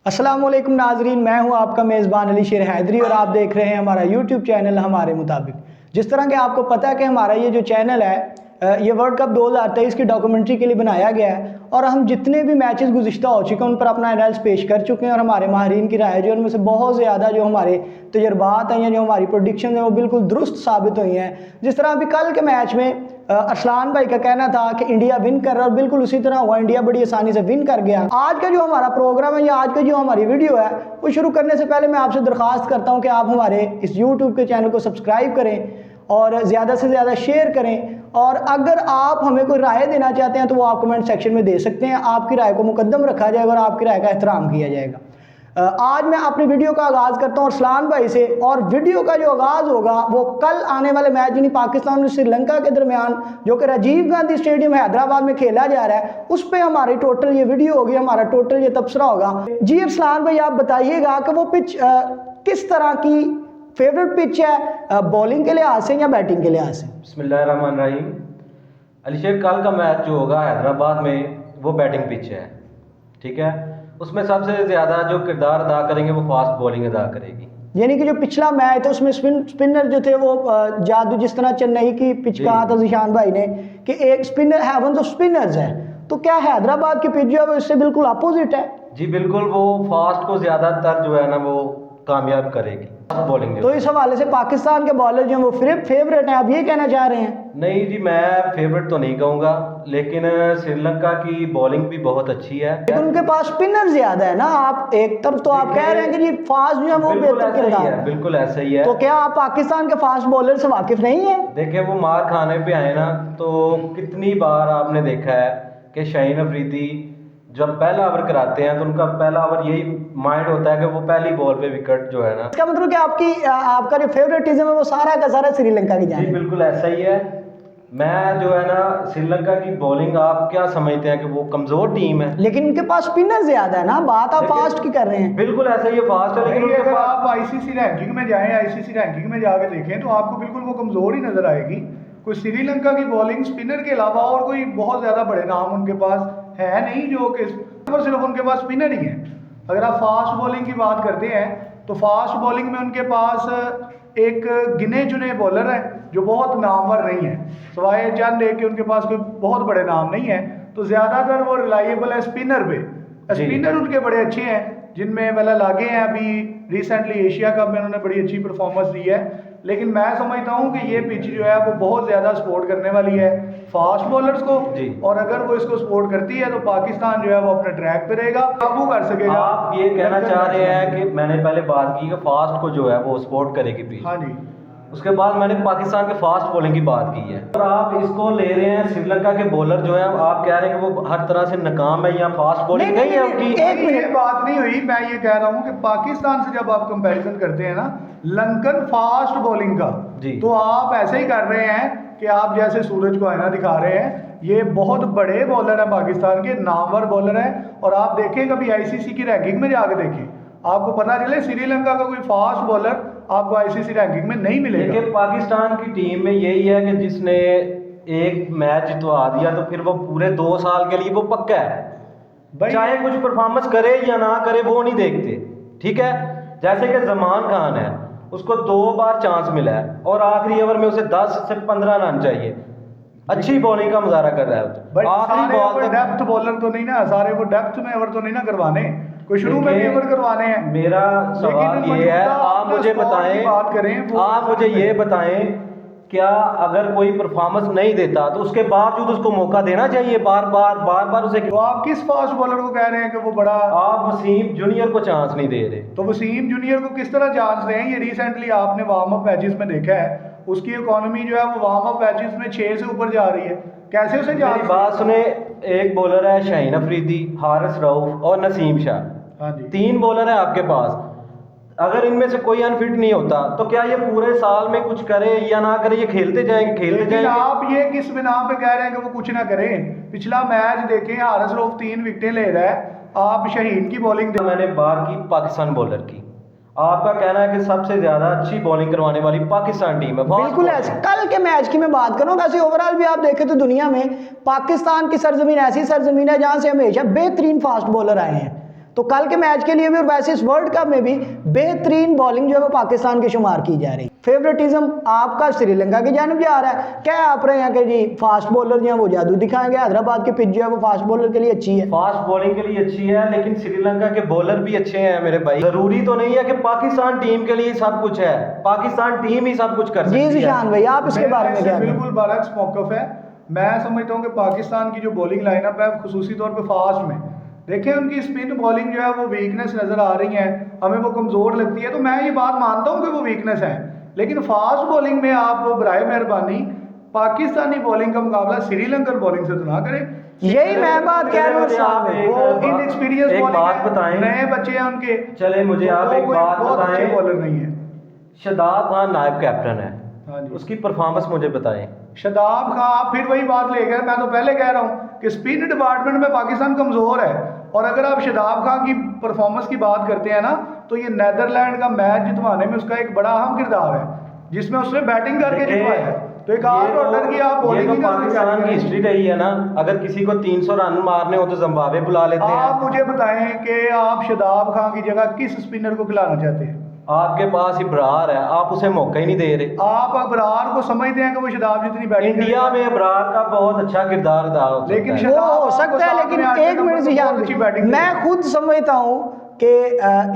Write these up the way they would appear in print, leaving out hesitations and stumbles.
अस्सलाम वालेकुम नाजरीन, मैं हूं आपका मेज़बान अली शेर हैदरी और आप देख रहे हैं हमारा यूट्यूब चैनल हमारे मुताबिक। जिस तरह के आपको पता है कि हमारा ये जो चैनल है ये वर्ल्ड कप 2023 की डॉक्यूमेंट्री के लिए बनाया गया है और हम जितने भी मैचेस गुज़िश्ता हो चुके हैं उन पर अपना एनालिसिस पेश कर चुके हैं और हमारे माहिरीन की राय जो उनमें से बहुत ज़्यादा जो हमारे तजर्बात हैं या जो हमारी प्रोडिक्शन हैं वो बिल्कुल दुरुस्त साबित हुई हैं। जिस तरह अभी कल के मैच में अरसलान भाई का कहना था कि इंडिया विन कर रहा है और बिल्कुल उसी तरह हुआ, इंडिया बड़ी आसानी से विन कर गया। आज का जो हमारा प्रोग्राम है या आज का जो हमारी वीडियो है वो शुरू करने से पहले मैं आपसे दरख्वास्त करता हूं कि आप हमारे इस यूट्यूब के चैनल को सब्सक्राइब करें और ज़्यादा से ज़्यादा शेयर करें। और अगर आप हमें कोई राय देना चाहते हैं तो वो आप कमेंट सेक्शन में दे सकते हैं। आपकी राय को मुकद्दम रखा जाएगा और आपकी राय का एहतराम किया जाएगा। आज मैं अपनी वीडियो का आगाज़ करता हूँ अरसलान भाई से और वीडियो का जो आगाज़ होगा वो कल आने वाले मैच यानी पाकिस्तान और श्रीलंका के दरमियान जो कि राजीव गांधी स्टेडियम हैदराबाद में खेला जा रहा है उस पर हमारी टोटल ये वीडियो होगी, हमारा टोटल ये तबसरा होगा। जी अरसलान भाई, आप बताइएगा कि वो पिच किस तरह की फेवरेट पिच है, बॉलिंग के लिहाज से या बैटिंग के लिहाज से? बिस्मिल्लाहिर्रहमानिर्रहीम। अली शेख, कल का मैच जो होगा हैदराबाद में वो बैटिंग पिच है, ठीक है। उसमें सबसे ज़्यादा जो किरदार अदा करेंगे वो फास्ट बॉलिंग अदा करेगी। यानी कि जो पिछला मैच था उसमें स्पिनर जो थे वो जादू, जिस तरह चेन्नई की पिच कहा था जिशान भाई ने कि एक स्पिनर हेवन ऑफ स्पिनर्स है, तो क्या हैदराबाद की पिच जो है वो इससे बिल्कुल अपोजिट है? जी बिल्कुल, वो फास्ट को ज़्यादातर जो है ना वो कामयाब करेगी बॉलिंग। तो इस हवाले से पाकिस्तान के बॉलर जो हैं वो फेवरेट हैं, आप ये कहना चाह रहे हैं? नहीं जी, मैं फेवरेट तो नहीं कहूँगा, लेकिन श्रीलंका की बॉलिंग भी बहुत अच्छी है, लेकिन उनके पास स्पिनर ज्यादा है ना। आप एक तरफ तो आप कह रहे हैं कि जी फास्ट जो है वो बेहतर किरदार है, बिल्कुल ऐसा ही है। तो क्या आप पाकिस्तान के फास्ट बॉलर से वाकिफ नहीं है? देखिए, वो मार खाने पे आए ना, तो कितनी बार आपने देखा है कि शाहीन अफरीदी जब पहला ओवर कराते हैं तो उनका पहला ओवर यही माइंड होता है कि वो पहली बॉल पे विकेट जो है ना। इसका मतलब कि आपका जो फेवरेटिज्म है वो सारा का सारा श्रीलंका की जाने? जी बिल्कुल ऐसा ही है। मैं जो है ना श्रीलंका की बॉलिंग, आप क्या समझते हैं कि वो कमजोर टीम है? लेकिन उनके पास स्पिनर ज्यादा है ना, बात आप फास्ट की कर रहे हैं। बिल्कुल ऐसा ही है, फास्ट है, लेकिन अगर आप आईसीसी रैंकिंग में जाएं, आईसीसी रैंकिंग में जाके देखें तो आपको बिल्कुल वो कमजोर ही नजर आएगी। कोई श्रीलंका की बॉलिंग स्पिनर के अलावा और कोई बहुत ज्यादा बड़े नाम उनके पास है नहीं, जो कि सिर्फ उनके पास स्पिनर ही है। अगर आप फास्ट बॉलिंग की बात करते हैं तो फास्ट बॉलिंग में उनके पास एक गिने चुने बॉलर है जो बहुत नामवर नहीं है, सिवाय चंद एक के उनके पास कोई बहुत बड़े नाम नहीं है। तो ज्यादातर वो रिलायबल है स्पिनर पे। स्पिनर उनके बड़े अच्छे हैं, जिनमें वाला लागे हैं, अभी रिसेंटली एशिया कप में उन्होंने बड़ी अच्छी परफॉर्मेंस दी है। लेकिन मैं समझता हूं कि ये पिच जो है वो बहुत ज्यादा सपोर्ट करने वाली है फास्ट बॉलर्स को, और अगर वो इसको सपोर्ट करती है तो पाकिस्तान जो है वो अपने ट्रैक पे रहेगा, काबू कर सकेगा। आप ये कहना चाह रहे हैं कि मैंने पहले बात की कि फास्ट को जो है वो सपोर्ट करेगी पिच। हाँ जी। उसके बाद मैंने पाकिस्तान के फास्ट बॉलिंग की बात की है और आप इसको ले रहे हैं श्रीलंका के बॉलर जो है, आप कह रहे हैं कि वो हर तरह से नाकाम है या फास्ट बॉलिंग नहीं है उनकी। ये बात नहीं हुई, मैं ये कह रहा हूँ कि पाकिस्तान से जब आप कंपैरिजन करते हैं ना लंकन फास्ट बॉलिंग का, तो आप ऐसे ही कर रहे हैं कि आप जैसे सूरज को आईना दिखा रहे हैं। ये बहुत बड़े बॉलर है पाकिस्तान के, नामवर बॉलर है, और आप देखें कभी आईसीसी की रैंकिंग में जाके देखें, आपको पता चले श्रीलंका का कोई फास्ट बॉलर आपको आईसीसी रैंकिंग में नहीं मिलेगा। लेकिन पाकिस्तान की टीम में यही है कि जिसने एक मैच जितवा दिया तो फिर वो पूरे 2 साल के लिए वो पक्का है, चाहे कुछ परफॉर्मेंस करे या ना करे वो नहीं देखते, ठीक है। जैसे कि जमान खान है, उसको 2 बार चांस मिला है और आखिरी ओवर में उसे 10 से 15 रन चाहिए, अच्छी बॉलिंग का मुजाहरा कर रहा है। आखिरी बॉल डेप्थ बॉलर तो नहीं ना, सारे वो डेप्थ में ओवर तो नहीं ना करवाने, कोई शुरू में भी ओवर करवाने हैं। मेरा सवाल ये है, आप मुझे बताएं, बात करें, आप मुझे ये बताएं, क्या अगर कोई परफॉर्मेंस नहीं देता तो उसके बावजूद उसको मौका देना चाहिए बार बार उसे? तो आप किस फास्ट बॉलर को कह रहे हैं कि वो बड़ा? आप वसीम जूनियर को चांस नहीं दे रहे। तो वसीम जूनियर को किस तरह चांस दें? ये रिसेंटली आपने वार्म अप मैचेस में देखा है, उसकी इकोनॉमी जो है वो वार्म अप मैचेस में 6 से ऊपर जा रही है, कैसे उसे मेरी बात सुने, एक बॉलर है शाहीन अफरीदी, हारिस रऊफ और नसीम शाह, हाँ जी, 3 बॉलर है आपके पास। अगर इनमें से कोई अनफिट नहीं होता तो क्या ये पूरे साल में कुछ करे या ना करे, ये खेलते जाएंगे? आप ये किस बिना पे कह रहे हैं कि वो कुछ ना करें? पिछला मैच देखें, हारिस रऊफ 3 विकेटें ले रहा है, आप शाहीन की बॉलिंग। मैंने बात की पाकिस्तान बॉलर की, आपका कहना है कि सबसे ज्यादा अच्छी बॉलिंग करवाने वाली पाकिस्तान टीम है। बिल्कुल ऐसे। कल के मैच की मैं बात करूं, वैसे ओवरऑल भी आप देखें तो दुनिया में पाकिस्तान की सरजमीन ऐसी सरजमीन है जहां से हमेशा बेहतरीन फास्ट बॉलर आए हैं। तो कल के मैच के लिए भी और वैसे इस वर्ल्ड कप में भी बेहतरीन बॉलिंग जो है वो पाकिस्तान की शुमार की जा रही है। फेवरेटिज्म आपका श्रीलंका की जानब जा रहा है, क्या आप रहे हैं कि जी फास्ट बॉलर जो है वो जादू दिखाएंगे, हैदराबाद की पिच जो है वो फास्ट बॉलर के लिए अच्छी है? फास्ट बॉलिंग के लिए अच्छी है, लेकिन श्रीलंका के बॉलर भी अच्छे हैं मेरे भाई। जरूरी तो नहीं है कि पाकिस्तान टीम के लिए सब कुछ है, पाकिस्तान टीम ही सब कुछ कर सकती जी है। जिशान भाई आप इसके बारे में क्या? बिल्कुल बरअक्स मौक़िफ़ है। मैं समझता हूँ कि पाकिस्तान की जो बॉलिंग लाइनअप है खुसूसी तौर पे फास्ट में देखें, उनकी स्पिन बॉलिंग जो है वो वीकनेस नज़र आ रही है, हमें वो कमज़ोर लगती है। तो मैं ये बात मानता हूँ कि वो वीकनेस है, लेकिन फास्ट बॉलिंग में आप बराए मेहरबानी पाकिस्तानी बॉलिंग का मुकाबला श्रीलंकन बॉलिंग से तो ना करें। यही मैं बात कह रहा हूँ, वो इनएक्सपीरियंस एक बॉलिंग बात है, बताएं, नए बच्चे हैं उनके। चले मुझे आप एक बात बताएं, बॉलर नहीं है। शादाब खान नायब कैप्टन है, हाँ जी। उसकी परफॉर्मेंस मुझे बताएं। शादाब खान फिर वही बात लेकर, मैं तो पहले कह रहा हूँ कि स्पिन डिपार्टमेंट में पाकिस्तान कमज़ोर है। और अगर आप शादाब खान की परफॉर्मेंस की बात करते हैं ना, तो ये नीदरलैंड का मैच जितवाने में उसका एक बड़ा अहम किरदार है, जिसमें उसने बैटिंग करके जितवाया है। तो एक ऑलराउंडर की आप बॉलिंग ये तो पाकिस्तान की हिस्ट्री रही है ना, अगर किसी को 300 रन मारने हो तो जिम्बाब्वे बुला लेते हैं। आप मुझे बताएं कि आप शादाब खान की जगह किस स्पिनर को खिलाना चाहते हैं? आपके पास इब्रार है, आप उसे मौका ही नहीं दे रहे। आप अबरार को समझते हैं कि वो शादाब जितनी बैटिंग इंडिया में इब्रार का बहुत अच्छा किरदार अदा होता है। लेकिन वो हो सकता है, लेकिन एक मिनट जिशान, मैं खुद समझता हूँ कि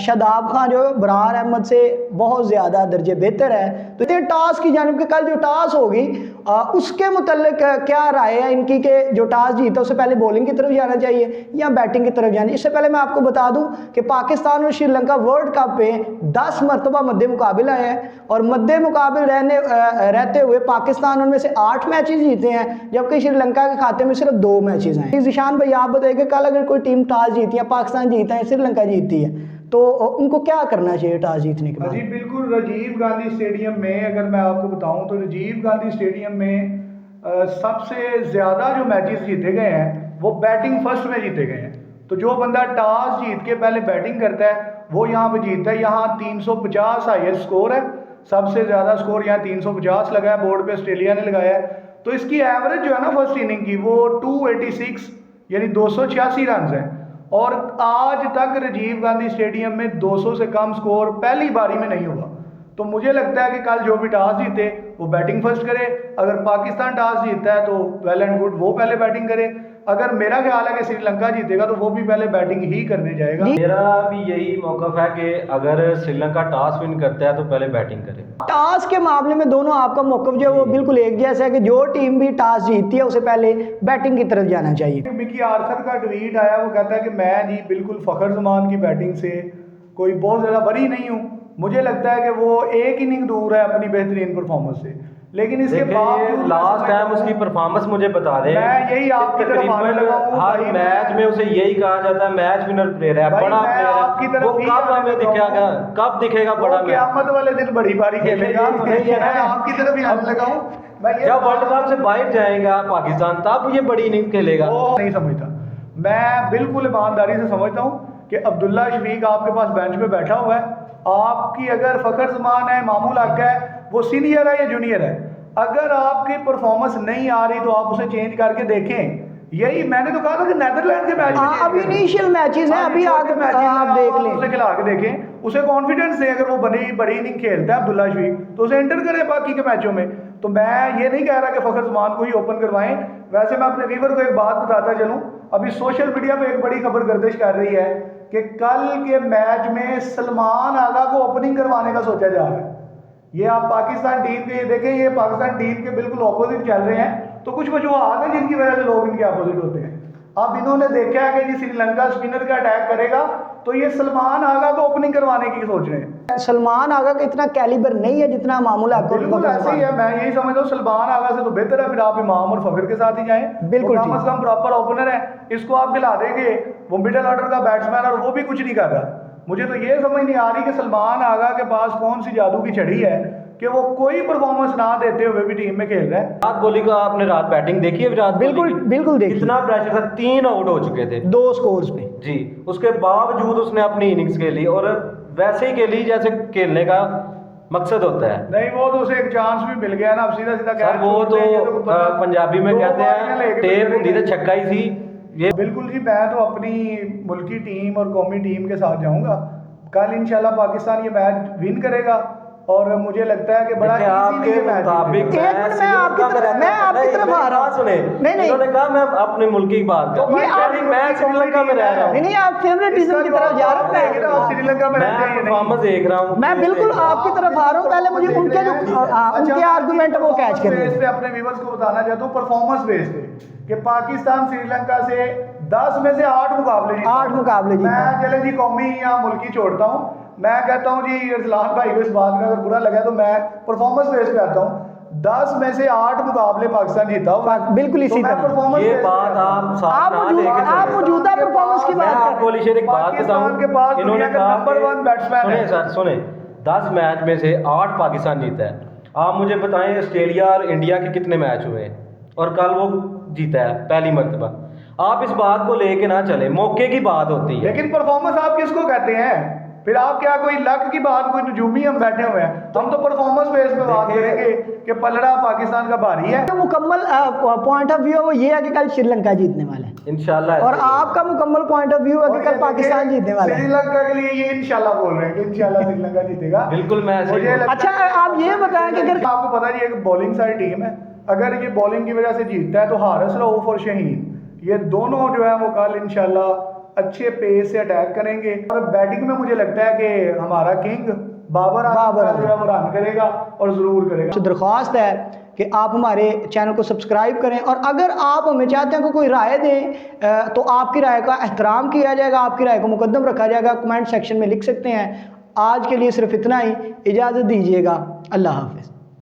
शादाब खान जो है बरार अहमद से बहुत ज़्यादा दर्जे बेहतर है। तो ये टॉस की जानिब के कल जो टॉस होगी उसके मुतल्लिक क्या राय है इनकी कि जो टॉस जीता उससे पहले बॉलिंग की तरफ जाना चाहिए या बैटिंग की तरफ जाना चाहिए? इससे पहले मैं आपको बता दूं कि पाकिस्तान और श्रीलंका वर्ल्ड कप पे 10 मरतबा मद्दे मुकाबिल आए हैं और मद्दे मुकाबिल रहते हुए पाकिस्तान उनमें से 8 मैचेस जीते हैं, जबकि श्रीलंका के खाते में सिर्फ 2 मैचेस आए। जिशान भाई आप बताइए कल अगर कोई टीम टॉस जीती है, पाकिस्तान जीता है, श्रीलंका जीतती है, तो उनको क्या करना चाहिए टॉस जीतने के बाद? जी बिल्कुल, राजीव गांधी स्टेडियम में अगर मैं आपको बताऊं तो राजीव गांधी स्टेडियम में सबसे ज़्यादा जो मैचेस जीते गए हैं वो बैटिंग फर्स्ट में जीते गए हैं। तो जो बंदा टॉस जीत के पहले बैटिंग करता है वो यहाँ पे जीतता है। यहाँ 350 हाईएस्ट स्कोर है, सबसे ज़्यादा स्कोर यहाँ 350 लगा है, बोर्ड पे ऑस्ट्रेलिया ने लगाया है। तो इसकी एवरेज जो है ना फर्स्ट इनिंग की वो 286 यानी 286 रन है। और आज तक राजीव गांधी स्टेडियम में 200 से कम स्कोर पहली बारी में नहीं हुआ। तो मुझे लगता है कि कल जो भी टॉस जीते वो बैटिंग फर्स्ट करे। अगर पाकिस्तान टॉस जीतता है तो वेल एंड गुड, वो पहले बैटिंग करे। अगर मेरा ख्याल है कि श्रीलंका जीतेगा तो वो भी पहले बैटिंग ही करने जाएगा। मेरा भी यही मौक़िफ़ है कि अगर श्रीलंका टॉस विन करता है तो पहले बैटिंग करे। टॉस के मामले में दोनों आपका मौक़िफ़ जो है वो बिल्कुल एक जैसा है कि जो टीम भी टॉस जीतती है उसे पहले बैटिंग की तरफ जाना चाहिए। मिकी आर्थर का ट्वीट आया, वो कहता है कि मैं जी बिल्कुल फ़खर जमान की बैटिंग से कोई बहुत ज़्यादा बरी नहीं हूँ। मुझे लगता है कि वो एक इनिंग दूर है अपनी बेहतरीन परफॉर्मेंस से, लेकिन इसके बावजूद लास्ट टाइम उसकी परफॉर्मेंस मुझे बता दें। मैं यही आपकी तरफ आने लगा हूं, हर मैच में उसे यही कहा जाता है मैच विनर प्लेयर है, बड़ा प्लेयर है। वो कब हमें दिखेगा, कब दिखेगा बड़ा? क़यामत वाले दिन बड़ी बारी खेलेगा। मैं आपकी तरफ ही आने लगा हूं। जब वर्ल्ड कप से बाहर जाएगा पाकिस्तान तब ये बड़ी इनिंग खेलेगा। वो नहीं समझता। मैं बिल्कुल ईमानदारी से समझता हूँ कि अब्दुल्ला शफीक आपके पास बेंच पे बैठा हुआ है, आपकी अगर फ़खर जमान है, मामूल हक है, वो सीनियर है या जूनियर है, अगर आपकी परफॉर्मेंस नहीं आ रही तो आप उसे चेंज करके देखें। यही मैंने तो कहा था कि नीदरलैंड के मैच में अभी इनिशियल मैचेस हैं, अभी आगे आप देख लें, उसे खिला के देखें, उसे कॉन्फिडेंस दें। अगर वो बड़ी इनिंग खेलता है अब्दुल्ला शफीक तो उसे एंटर करें बाकी के मैचों में। तो मैं ये नहीं कह रहा कि फ़खर जमान को ही ओपन करवाएं। वैसे मैं अपने व्यूअर को एक बात बताता चलूँ, अभी सोशल मीडिया पे एक बड़ी खबर गर्दिश कर रही है कि कल के मैच में सलमान आगा को ओपनिंग करवाने का सोचा जा रहा है। ये आप पाकिस्तान टीम के देखें, ये पाकिस्तान टीम के बिल्कुल ऑपोजिट चल रहे हैं। तो कुछ वजूहत हैं जिनकी वजह से लोग इनके अपोजिट होते हैं। अब इन्होंने देखा है कि श्रीलंका स्पिनर का अटैक करेगा तो ये सलमान आगा को ओपनिंग करवाने की सोच रहे हैं। सलमान आगा का इतना कैलिबर नहीं है जितना मामूल है। बिल्कुल ऐसे ही है, मैं यही समझता हूँ सलमान आगा से तो बेहतर है फिर आप इमाम और फ़खर के साथ ही जाएं। बिल्कुल कम अज कम प्रॉपर ओपनर है, इसको आप खिला देंगे। वो मिडिल ऑर्डर का बैट्समैन और वो भी कुछ नहीं कर रहा। मुझे तो ये समझ नहीं आ रही कि सलमान आगा के पास कौन सी जादू की छड़ी है कि वो कोई परफॉर्मेंस ना देते हुए भी टीम में खेल रहा है। विराट कोहली का आपने रात बैटिंग देखी है? विराट बिल्कुल बिल्कुल देखिए, कितना प्रेशर था, 3 आउट हो चुके थे 2 स्कोर्स पे जी। उसके बावजूद उसने अपनी इनिंग्स खेली और वैसे ही खेली जैसे खेलने का मकसद होता है। नहीं, वो तो उसे एक चांस भी मिल गया ना, अब सीधा सीधा सर वो तो पंजाबी में कहते हैं टेप हुंदी ते छक्का ही सी, ये बिल्कुल जी, मैं तो अपनी मुल्की टीम और कौमी टीम के साथ जाऊंगा। कल इंशाल्लाह पाकिस्तान ये मैच विन करेगा और मुझे लगता है कि बड़ा देखिए, आपके इजीली ये मैच मुताबिक जीतेगा। एक मिनट, मैं आपकी तरफ आ रहा हूँ। सुने, नहीं, नहीं। इन्होंने कहा मैं अपने मुल्क की बात कर, ये आप- मैं श्रीलंका में रह रहा हूँ, नहीं आप फेवरेटिज्म की तरफ जा रहे लेकिन आप हैं। श्रीलंका में रहते मैं हैं या परफॉर्मेंस नहीं? देख रहा हूँ। मैं बिल्कुल आपकी तरफ आ रहा हूँ, पहले मुझे उनके जो उनके आर्गुमेंट वो कैच बेस करें। पे अपने व्यूअर्स को बताना चाहता हूँ परफॉर्मेंस बेस पे कि पाकिस्तान श्रीलंका से 10 में से 8 मुकाबले जीता। 8 मुकाबले जीता। मैं चले जी कौमी या मुल्की छोड़ता हूँ, मैं कहता हूँ जी अरसलान भाई को इस बात का अगर बुरा लगा तो मैं परफॉर्मेंस बेस पे आता हूँ। 10 में से 8 मुकाबले पाकिस्तान जीता हुआ है। बिल्कुल इसी तो मैं तरह। performance ये base पे बात आता हूँ। आप साथ ना लेके आप चले। मौजूदा परफॉर्मेंस की मैं बात कर आपको अली शेर एक बात पाकिस्तान के बताऊं, पास इन्होंने दुनिया का कहा नंबर 1 बैट्समैन सुने है। सर सुने, 10 मैच में से 8 पाकिस्तान जीता है। आप मुझे बताएं ऑस्ट्रेलिया और इंडिया के कितने मैच हुए हैं और कल वो जीता है पहली मर्तबा। आप इस बात को लेके ना चले, मौके की बात होती है। लेकिन परफॉर्मेंस आप किसको कहते हैं? फिर आप क्या कोई लक की बात, कोई नजूमी हम बैठे हुए हैं? हम तो परफॉर्मेंस बेस पे बात देखिए- करेंगे कि पलड़ा पाकिस्तान का भारी है। जो मुकम्मल पॉइंट ऑफ व्यू वो ये है कि कल श्रीलंका जीतने वाला है इंशाल्लाह और आपका मुकम्मल पॉइंट ऑफ व्यू है कि और कल ये पाकिस्तान देखिए, जीतने वाला है। श्रीलंका के लिए ये इंशाल्लाह बोल रहे हैं कि इंशाल्लाह श्रीलंका जीतेगा। बिल्कुल मैं ऐसे ही मुझे बोल- लगता अच्छा, है- आप ये बताएं कि अगर- आपको पता है एक बॉलिंग साइड टीम है, अगर ये बॉलिंग की वजह से जीतता है तो हारिस रऊफ और शहीन ये दोनों जो है वो कल इंशाल्लाह अच्छे पेस से अटैक करेंगे। और बैटिंग में मुझे लगता है कि हमारा किंग बाबर आजम जो है वो रन करेगा और जरूर करेगा। तो दरख्वास्त है कि आप हमारे चैनल को सब्सक्राइब करें और अगर आप हमें चाहते हैं कि कोई राय दें तो आपकी राय का एहतराम किया जाएगा, आपकी राय को मुकद्दम रखा जाएगा। कमेंट सेक्शन में लिख सकते हैं। आज के लिए सिर्फ इतना ही, इजाज़त दीजिएगा। अल्लाह हाफिज़।